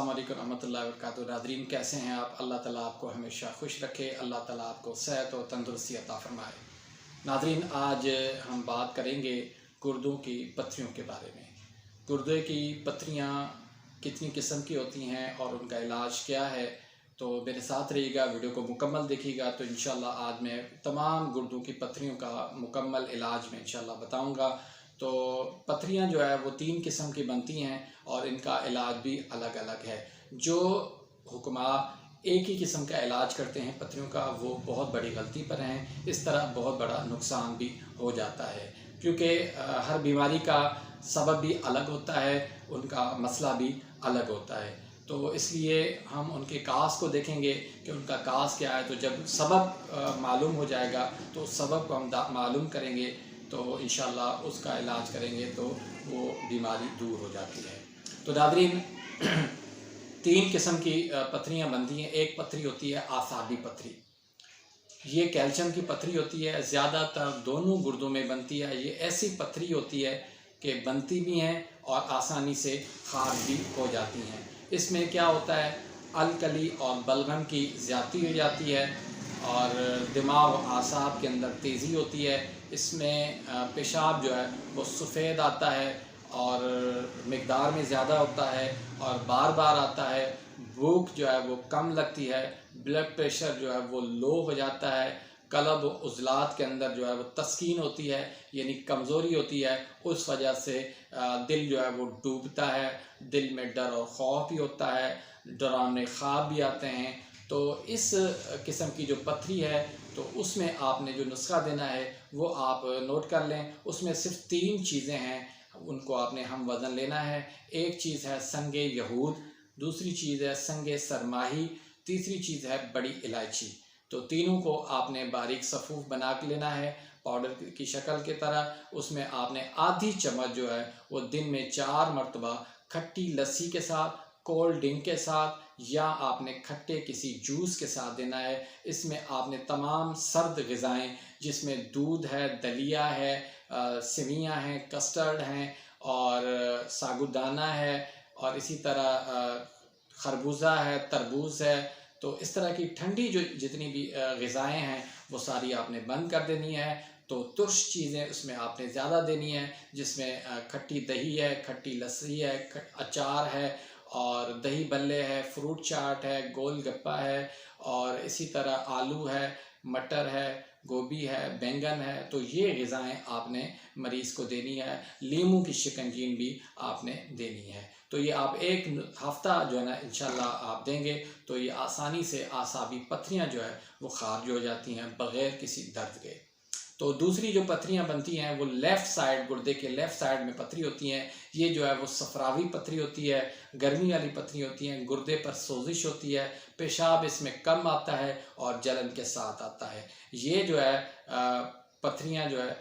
अस्सलामुअलैकुम रहमतुल्लाहि व बरकातुहू। नाज़रीन, कैसे हैं आप? अल्लाह ताला आपको हमेशा खुश रखे, अल्लाह ताला आपको सेहत और तंदुरुस्ती अता फरमाए। नाज़रीन, आज हम बात करेंगे गुर्दों की पत्थरियों के बारे में। गुर्दे की पत्थरियाँ कितनी किस्म की होती हैं और उनका इलाज क्या है, तो मेरे साथ रहिएगा, वीडियो को मुकम्मल देखिएगा। तो इंशाल्लाह आज मैं तमाम गुर्दों की पत्थरियों का मुकम्मल इलाज में इंशाल्लाह बताऊँगा। तो पत्थरियाँ जो है वो 3 किस्म की बनती हैं और इनका इलाज भी अलग अलग है। जो हुक्मा एक ही किस्म का इलाज करते हैं पत्थरियों का, वो बहुत बड़ी गलती पर हैं। इस तरह बहुत बड़ा नुकसान भी हो जाता है, क्योंकि हर बीमारी का सबब भी अलग होता है, उनका मसला भी अलग होता है। तो इसलिए हम उनके कास को देखेंगे कि उनका कास क्या है। तो जब सबब मालूम हो जाएगा तो उस सबब को हम मालूम करेंगे, तो इंशाल्लाह उसका इलाज करेंगे तो वो बीमारी दूर हो जाती है। तो नाज़रीन, 3 किस्म की पत्थरियाँ बनती हैं। एक पत्थरी होती है आसाबी पत्थरी, ये कैल्शियम की पत्थरी होती है, ज़्यादातर दोनों गुर्दों में बनती है। ये ऐसी पत्थरी होती है कि बनती भी हैं और आसानी से खारिज भी हो जाती हैं। इसमें क्या होता है, अलकली और बलगम की ज़्यादती हो जाती है और दिमाग और आसाब के अंदर तेज़ी होती है। इसमें पेशाब जो है वो सफ़ेद आता है और मिक़दार में ज़्यादा होता है और बार बार आता है। भूख जो है वो कम लगती है, ब्लड प्रेशर जो है वो लो हो जाता है, कलब उज़लात के अंदर जो है वो तस्कीन होती है, यानी कमज़ोरी होती है। उस वजह से दिल जो है वो डूबता है, दिल में डर और ख़ौफ भी होता है, डरावने ख्वाब भी आते हैं। तो इस किस्म की जो पत्थरी है, तो उसमें आपने जो नुस्खा देना है वो आप नोट कर लें। उसमें सिर्फ 3 चीज़ें हैं, उनको आपने हम वज़न लेना है। एक चीज़ है संगे यहूद, दूसरी चीज़ है संगे सरमाही, तीसरी चीज़ है बड़ी इलायची। तो तीनों को आपने बारीक सफ़ूफ़ बना के लेना है, पाउडर की शक्ल की तरह। उसमें आपने आधी चम्मच जो है वो दिन में 4 मरतबा खट्टी लस्सी के साथ, कोल्ड ड्रिंक के साथ या आपने खट्टे किसी जूस के साथ देना है। इसमें आपने तमाम सर्द ग़िज़ाएँ, जिसमें दूध है, दलिया है, सेवियाँ हैं, कस्टर्ड हैं और साबूदाना है और इसी तरह खरबूजा है, तरबूज है। तो इस तरह की ठंडी जो जितनी भी ग़िज़ाएँ हैं वो सारी आपने बंद कर देनी है। तो तुर्श चीज़ें उसमें आपने ज़्यादा देनी है, जिसमें खट्टी दही है, खट्टी लस्सी है, अचार है और दही बल्ले है, फ्रूट चाट है, गोलगप्पा है और इसी तरह आलू है, मटर है, गोभी है, बैंगन है। तो ये ग़िज़ाएँ आपने मरीज़ को देनी है। लीमू की शिकंजीन भी आपने देनी है। तो ये आप एक हफ़्ता जो है ना इंशाल्लाह आप देंगे तो ये आसानी से आसाबी पत्थरियाँ जो है वो खारिज हो जाती हैं बग़ैर किसी दर्द के। तो दूसरी जो पत्थरियाँ बनती हैं वो लेफ़्ट साइड, गुर्दे के लेफ़्ट साइड में पत्थरी होती हैं। ये जो है वो सफ़रावी पत्थरी होती है, गर्मी वाली पत्थरी होती हैं। गुर्दे पर सोजिश होती है, पेशाब इसमें कम आता है और जलन के साथ आता है। ये जो है पत्थरियाँ जो है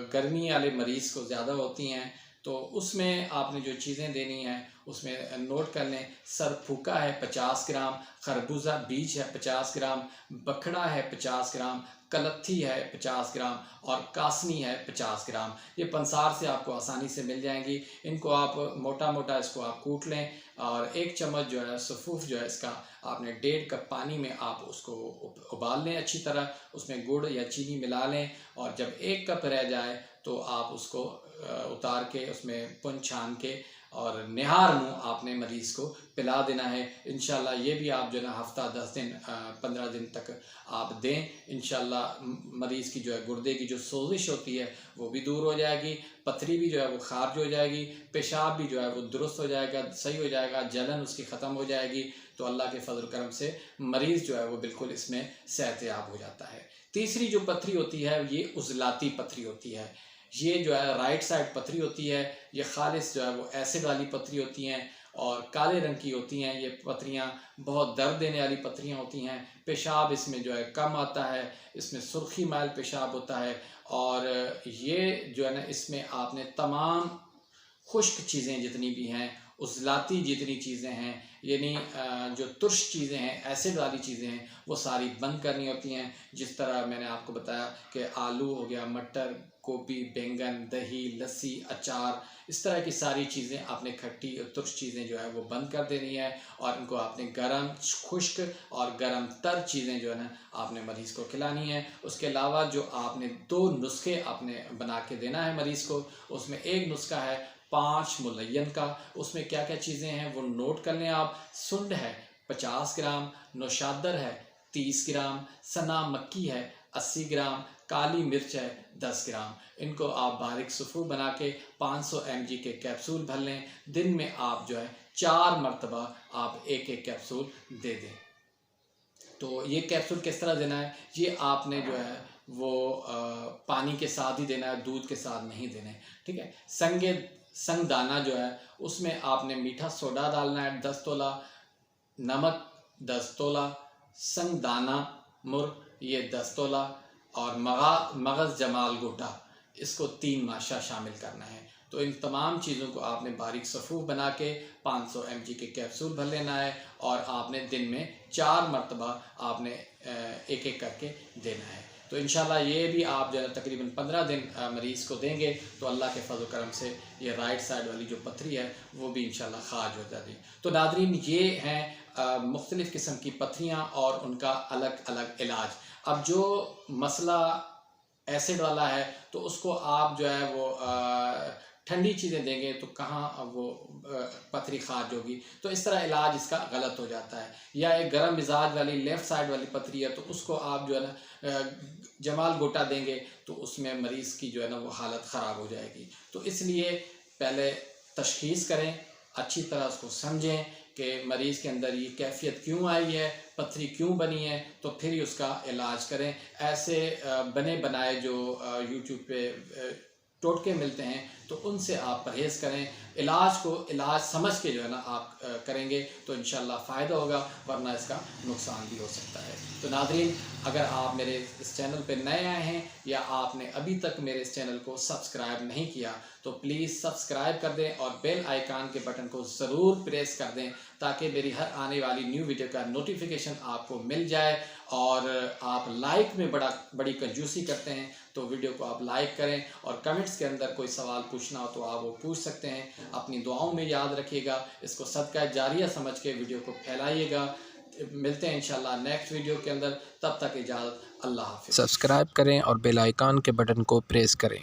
गर्मी वाले मरीज़ को ज़्यादा होती हैं। तो उसमें आपने जो चीज़ें देनी हैं उसमें नोट कर लें। सरफूका है 50 ग्राम, खरबूजा बीज है 50 ग्राम, बखड़ा है 50 ग्राम, कलत्थी है 50 ग्राम और कासनी है 50 ग्राम। ये पंसार से आपको आसानी से मिल जाएंगी। इनको आप मोटा मोटा इसको आप कूट लें और 1 चम्मच जो है सफ़ूफ़ जो है इसका आपने 1.5 कप पानी में आप उसको उबाल लें अच्छी तरह। उसमें गुड़ या चीनी मिला लें और जब 1 कप रह जाए तो आप उसको उतार के उसमें पुन छान के और निहार मुँह आपने मरीज़ को पिला देना है। इंशाल्लाह ये भी आप जो है ना हफ़्ता 10 दिन 15 दिन तक आप दें। इंशाल्लाह मरीज़ की जो है गुर्दे की जो सोजिश होती है वो भी दूर हो जाएगी, पत्थरी भी जो है वो खारिज हो जाएगी, पेशाब भी जो है वो दुरुस्त हो जाएगा, सही हो जाएगा, जलन उसकी ख़त्म हो जाएगी। तो अल्लाह के फजल करम से मरीज़ जो है वो बिल्कुल इसमें सेहतयाब हो जाता है। तीसरी जो पत्थरी होती है ये उज़लाती पत्थरी होती है। ये जो है राइट साइड पत्थरी होती है। ये खालिस जो है वो एसिड वाली पत्थरी होती हैं और काले रंग की होती हैं। ये पत्थरियाँ बहुत दर्द देने वाली पत्थरियाँ होती हैं। पेशाब इसमें जो है कम आता है, इसमें सुर्खी माइल पेशाब होता है और ये जो है ना इसमें आपने तमाम खुश्क चीज़ें जितनी भी हैं उज़लाती जितनी चीज़ें हैं, यानी जो तुर्श चीज़ें हैं, एसिड वाली चीज़ें हैं, वो सारी बंद करनी होती हैं। जिस तरह मैंने आपको बताया कि आलू हो गया, मटर, गोभी, बैंगन, दही, लस्सी, अचार, इस तरह की सारी चीज़ें आपने खट्टी और तुर्श चीज़ें जो है वो बंद कर देनी है, और इनको आपने गर्म, खुश्क और गर्म तर चीज़ें जो है ना आपने मरीज़ को खिलानी है। उसके अलावा जो आपने 2 नुस्खे आपने बना के देना है मरीज़ को, उसमें एक नुस्खा है 5 मुलय्यन का। उसमें क्या क्या चीज़ें हैं वो नोट कर लें आप। सुंड है 50 ग्राम, नौशादर है 30 ग्राम, सना मक्की है 80 ग्राम, काली मिर्च है 10 ग्राम। इनको आप बारीक सुफू बना के 500 mg के कैप्सूल भर लें। दिन में आप जो है 4 मरतबा आप एक एक कैप्सूल दे दें। तो ये कैप्सूल किस तरह देना है, ये आपने जो है वो पानी के साथ ही देना है, दूध के साथ नहीं देना है, ठीक है। संग दाना जो है उसमें आपने मीठा सोडा डालना है 10 तोला, नमक 10 तोला, संग दाना मुर ये 10 तोला, और मगज़ जमाल गोटा इसको 3 माशा शामिल करना है। तो इन तमाम चीज़ों को आपने बारीक सफ़ूफ बना के 500 mg के कैप्सूल भर लेना है, और आपने दिन में 4 मरतबा आपने एक एक करके देना है। तो इंशाल्लाह ये भी आप जो है तकरीबन 15 दिन मरीज़ को देंगे तो अल्लाह के फजल करम से ये राइट साइड वाली जो पथरी है वो भी इंशाल्लाह खाज हो जाती है। तो नादरीन, ये हैं मुख्तलिफ़ किस्म की पथरियाँ और उनका अलग अलग इलाज। अब जो मसला एसिड वाला है तो उसको आप जो है वो ठंडी चीज़ें देंगे तो कहाँ वो पथरी खाज होगी, तो इस तरह इलाज इसका गलत हो जाता है। या एक गर्म मिजाज वाली लेफ़्ट साइड वाली पथरी है तो उसको आप जो है ना जमाल गोटा देंगे तो उसमें मरीज़ की जो है ना वो हालत ख़राब हो जाएगी। तो इसलिए पहले तशख़ीस करें, अच्छी तरह उसको समझें कि मरीज़ के अंदर ये कैफ़ियत क्यों आई है, पथरी क्यों बनी है, तो फिर ही उसका इलाज करें। ऐसे बने बनाए जो यूट्यूब पे टोटके मिलते हैं तो उनसे आप परहेज़ करें। इलाज समझ के जो है ना आप करेंगे तो इंशाल्लाह फ़ायदा होगा, वरना इसका नुकसान भी हो सकता है। तो नाज़रीन, अगर आप मेरे इस चैनल पे नए आए हैं या आपने अभी तक मेरे इस चैनल को सब्सक्राइब नहीं किया तो प्लीज़ सब्सक्राइब कर दें और बेल आइकान के बटन को ज़रूर प्रेस कर दें ताकि मेरी हर आने वाली न्यू वीडियो का नोटिफिकेशन आपको मिल जाए। और आप लाइक में बड़ी कंजूसी करते हैं तो वीडियो को आप लाइक करें, और कमेंट्स के अंदर कोई सवाल पूछना हो तो आप वो पूछ सकते हैं। अपनी दुआओं में याद रखिएगा, इसको सदका जारिया समझ के वीडियो को फैलाइएगा। मिलते हैं इंशाल्लाह नेक्स्ट वीडियो के अंदर, तब तक इजाज़त, अल्लाह हाफ़िज़। सब्सक्राइब करें और बेल आइकन के बटन को प्रेस करें।